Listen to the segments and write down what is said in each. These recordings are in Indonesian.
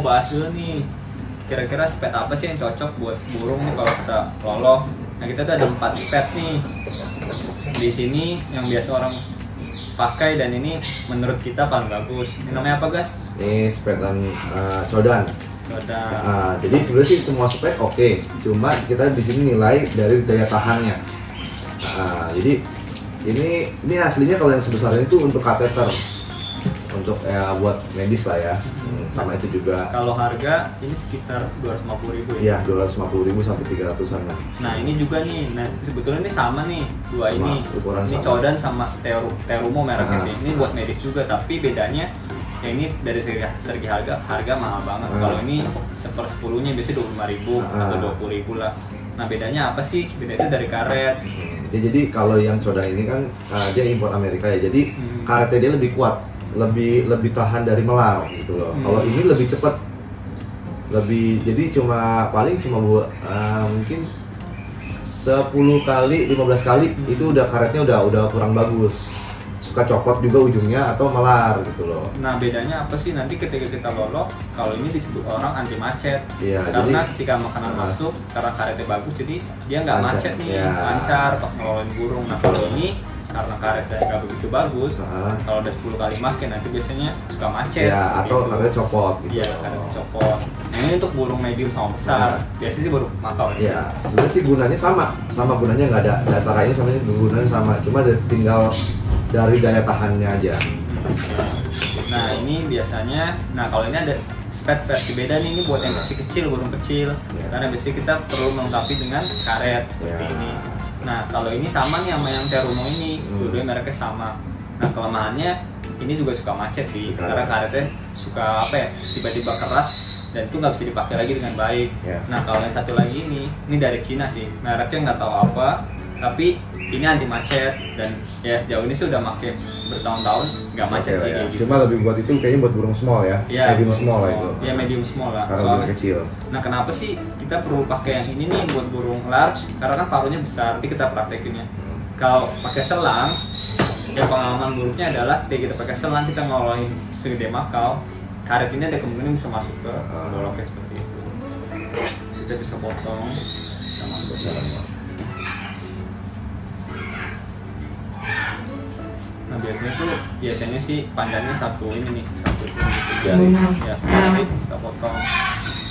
bahas dulu nih. Kira-kira spet apa sih yang cocok buat burung nih kalau kita loloh? Nah kita tuh ada 4 spet nih. Di sini yang biasa orang pakai dan ini menurut kita paling bagus. Ini namanya apa, Gas? Ini spetan codan. Jadi sebenarnya sih semua spek oke, cuma kita di sini nilai dari daya tahannya. Jadi ini aslinya kalau yang sebesar ini tuh untuk kateter, untuk ya buat medis lah ya. Sama itu juga. Kalau harga ini sekitar 250.000 ya? Iya, 250.000 sampai 300-an lah. Nah ini juga nih, nah sebetulnya ini sama nih dua ini. Ini sama. Codan sama Terumo mereknya sih. Ini buat medis juga, tapi bedanya ya ini dari segi harga mahal banget. Kalau ini 1/10-nya biasanya 25.000 atau 20.000 lah. Nah bedanya apa sih? Bedanya itu dari karet. Jadi kalau yang Codan ini kan dia impor Amerika ya. Jadi karetnya dia lebih kuat, lebih tahan dari melar gitu loh. Kalau ini lebih cepat, jadi paling cuma buat mungkin 10 kali 15 kali itu udah karetnya udah kurang bagus. Suka copot juga ujungnya atau melar gitu loh. Nah bedanya apa sih nanti ketika kita loloh? Kalau ini disebut orang anti macet. Iya, karena ketika makanan masuk, karena karetnya bagus, jadi dia nggak macet nih, lancar pas ngelolohin burung. Nah kalau ini karena karetnya nggak begitu bagus, kalau udah 10 kali makin nanti biasanya suka macet. Ya, atau karetnya copot gitu. Iya, karetnya copot. Nah ini untuk burung medium sama besar. Biasanya sih burung makau ya. Ya, sebenarnya sih gunanya sama gunanya nggak ada. Antara ini sama gunanya sama, cuma tinggal dari daya tahannya aja. Nah ini biasanya, kalau ini ada spet versi beda nih, ini buat yang kecil, burung kecil. Karena biasanya kita perlu melengkapi dengan karet seperti ini. Nah kalau ini sama nih sama yang Terumo ini, dua-duanya mereknya sama. Nah kelemahannya ini juga suka macet sih, karena karetnya suka tiba-tiba keras dan itu nggak bisa dipakai lagi dengan baik. Nah kalau yang satu lagi ini dari Cina sih, mereknya nggak tahu apa, tapi ini anti macet dan ya sejauh ini sih udah pakai bertahun-tahun nggak macet sih kayak gitu. Cuma lebih buat itu kayaknya buat burung small ya, medium small lah itu. Iya medium small lah. Karena burung kecil. Nah kenapa sih kita perlu pakai yang ini nih buat burung large? Karena kan paruhnya besar. Nanti kita praktekinnya. Kalau pakai selang, ya pengalaman buruknya adalah ketika kita pakai selang kita ngelolohin segede makau, karet ini ada kemungkinan bisa masuk ke boloknya seperti itu. Kita bisa potong, kita masuk ke dalam. Nah biasanya sih panjangnya satu ini nih, satu jari ya sejari kita potong.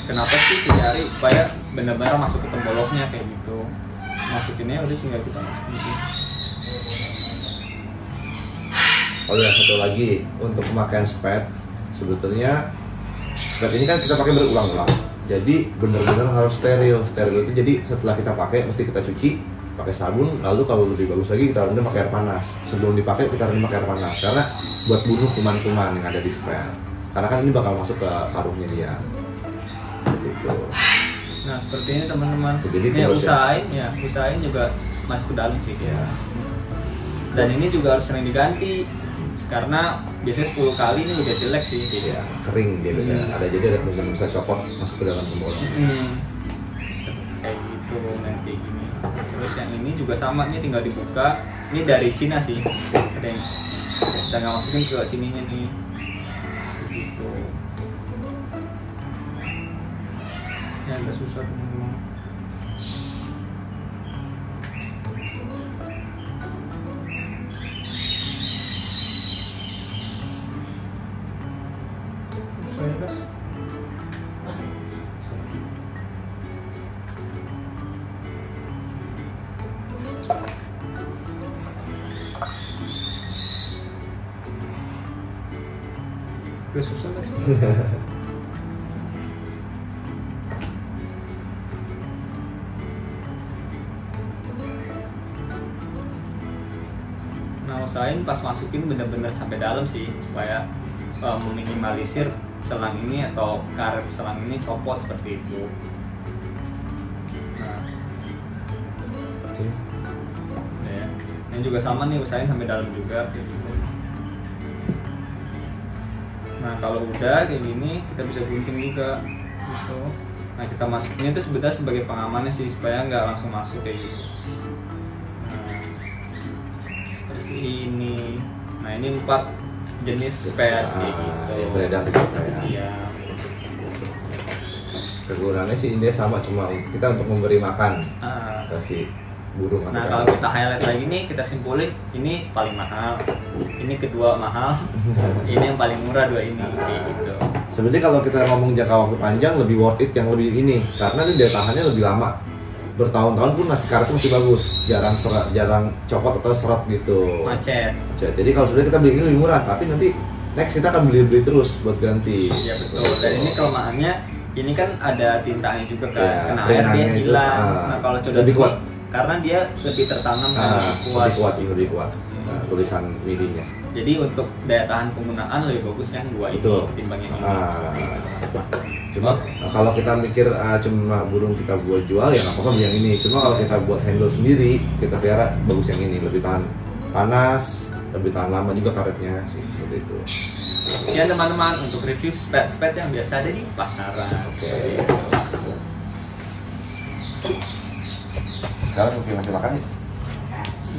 Kenapa sih sejari? Supaya benar-benar masuk ke temboloknya kayak gitu. Masukinnya udah tinggal kita masukin. Oh ya, satu lagi untuk pemakaian spet, sebetulnya spet ini kan kita pakai berulang-ulang. Jadi benar-benar harus steril. Steril itu jadi setelah kita pakai mesti kita cuci pakai sabun, lalu kalau lebih bagus lagi kita rendam pakai air panas. Sebelum dipakai kita rendam pakai air panas karena buat bunuh kuman-kuman yang ada di spet. Karena kan ini bakal masuk ke paruhnya dia. Gitu. Nah seperti ini teman-teman. Jadi usahain juga masuk ke dalam sih. Dan ini juga harus sering diganti karena biasanya 10 kali ini udah jelek sih. Iya, kering dia biasanya. Jadi ada kemungkinan bisa copot masuk ke dalam tembolok. Kayak gitu nanti gini. Terus yang ini juga sama nih, tinggal dibuka. Ini dari Cina sih. Ada yang kita nggak masukin ke sininya nih. Gitu. Ya agak susah teman-teman. Susah ya guys. Susah guys. Nah usahain pas masukin bener-bener sampai dalam sih supaya meminimalisir selang ini atau karet selang ini copot seperti itu. Nah, ya. Ini juga sama nih, usahain sampai dalam juga kayak gitu. Nah kalau udah kayak gini kita bisa gunting juga gitu. Nah kita masukinnya itu sebetulnya sebagai pengamannya sih supaya nggak langsung masuk kayak gitu. Nah seperti ini. Nah ini 4 jenis spet kayak gitu. Yang beredar di kita ya. Iya. Kegunaannya sih intinya sama, cuma kita untuk memberi makan ke si burung. Nah kalau kita highlight lagi nih, kita simpulin ini paling mahal, ini kedua mahal, ini yang paling murah dua ini, kayak gitu. Sebenarnya kalau kita ngomong jangka waktu panjang lebih worth it yang lebih ini, karena dia daya tahannya lebih lama. Bertahun-tahun pun masih karetnya masih bagus, jarang copot atau seret gitu. Macet. Jadi kalau sebenarnya kita beli ini lebih murah, tapi nanti next kita akan beli terus buat ganti. Iya betul. Dan ini kelemahannya, ini kan ada tintanya juga kan, Ya, kena air dia hilang. Nah kalau coba lebih kuat, karena dia lebih tertanam dan lebih kuat. Tulisan midi-nya. Jadi untuk daya tahan penggunaan lebih bagus yang dua itu ketimbang yang ini. Cuma kalau kita mikir cuma burung kita buat jual ya nggak apa-apa beli yang ini. Cuma kalau kita buat handle sendiri, kita pelihara bagus yang ini, lebih tahan panas, lebih tahan lama juga karetnya sih, seperti itu. Sekian teman-teman untuk review spet yang biasa ada di pasaran. Sekarang review masih makan nih.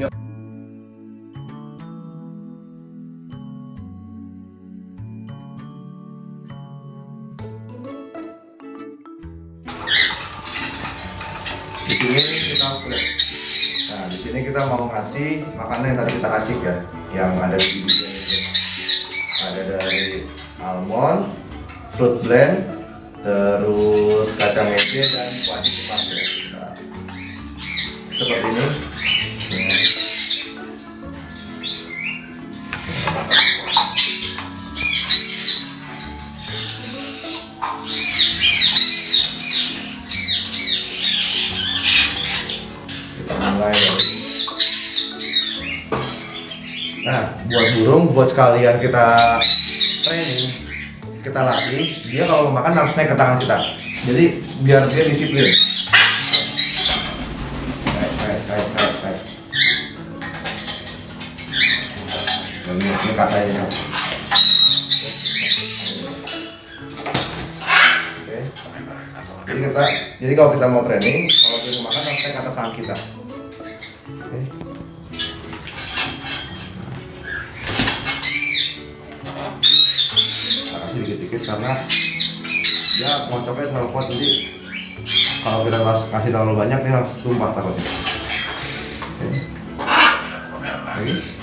Yuk. Di sini kita mau ngasih makanan yang tadi kita kasih ya, yang ada di bibitnya itu. Ada dari almond, fruit blend, terus kacang mete dan kuahnya Jepang ya. Nah, seperti ini. Ya. Nah, buat burung, buat sekalian kita training, kita latih, dia kalau mau makan harus naik ke tangan kita. Jadi biar dia disiplin. Baik. Ini katanya. Oke. Jadi kalau kita mau training, kalau dia mau makan harus naik ke atas tangan kita. Oke. Dikit-dikit karena dia ngocoknya terlalu kuat, jadi kalau kita kasih terlalu banyak dia langsung tumpah takutnya. Lagi.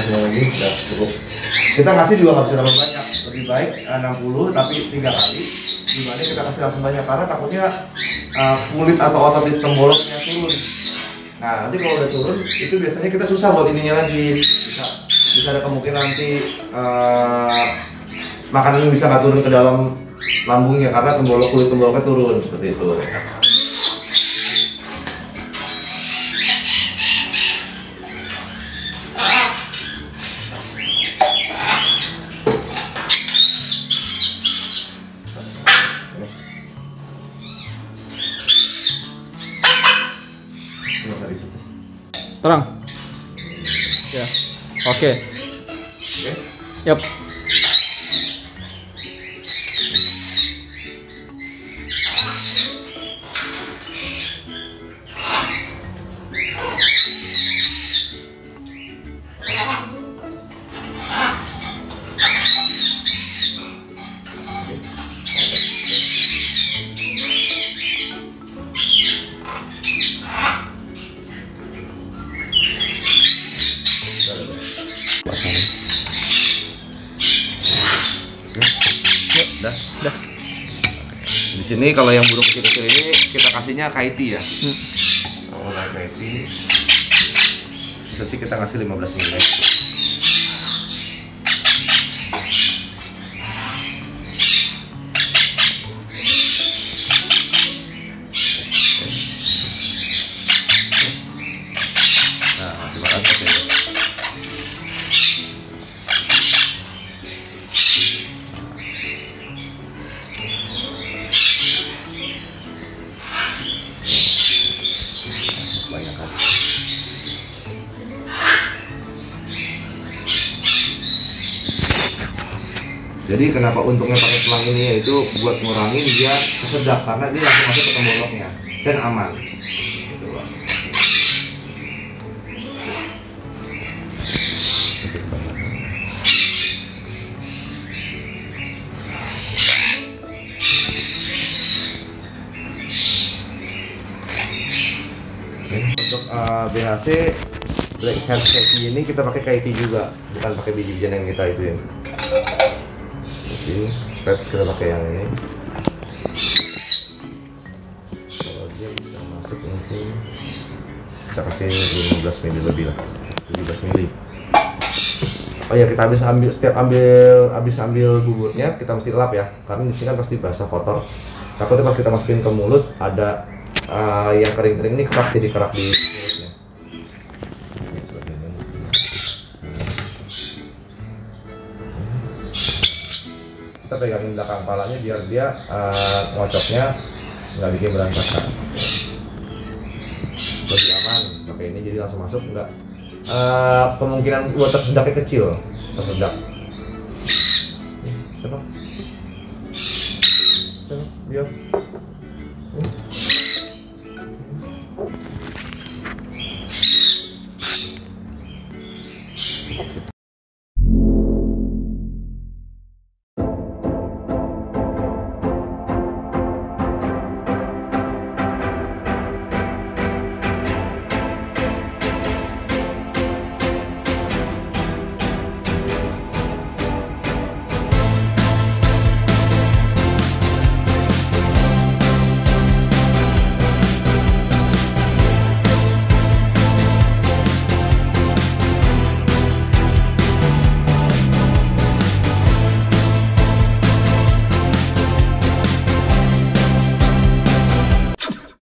Lagi udah cukup. Kita ngasih juga nggak bisa terlalu banyak, lebih baik 60 tapi 3 kali dibanding kita kasih langsung banyak, karena takutnya kulit atau otot di tenggoroknya turun. Nah nanti kalau udah turun itu biasanya kita susah buat ininya lagi, bisa ada kemungkinan nanti makanan bisa nggak turun ke dalam lambungnya karena kulit tenggoroknya turun seperti itu. Terang. Ya. Oke. Yap. sini kalau yang burung kecil-kecil ini kita kasihnya kaiti ya. Kalau kaiti bisa sih kita kasih 15 ml. Nah, masih makan seperti itu. Jadi kenapa untungnya pakai selang ini, yaitu buat ngurangin dia kesedap karena dia langsung masuk ke temboloknya dan aman. Gitu, Pak. Untuk BHC Black Head Kaiti ini kita pakai kaiti juga, bukan pakai biji-bijian yang kita ituin. Jadi spread kita pakai yang ini. Kalau dia bisa masuk mungkin kita kasih 15 ml lebih lah, 17 ml. Oh ya, kita habis ambil buburnya kita mesti lap ya, karena di sini kan pasti basah kotor. Takutnya pas kita masukin ke mulut ada yang kering-kering ini kerak, jadi kerak di mulutnya. Kita pegangin belakang kepalanya biar dia ngocoknya nggak bikin berantakan. Lebih aman pakai ini, jadi langsung masuk nggak. Kemungkinan buat tersedaknya kecil, tersedak. Senang, diam.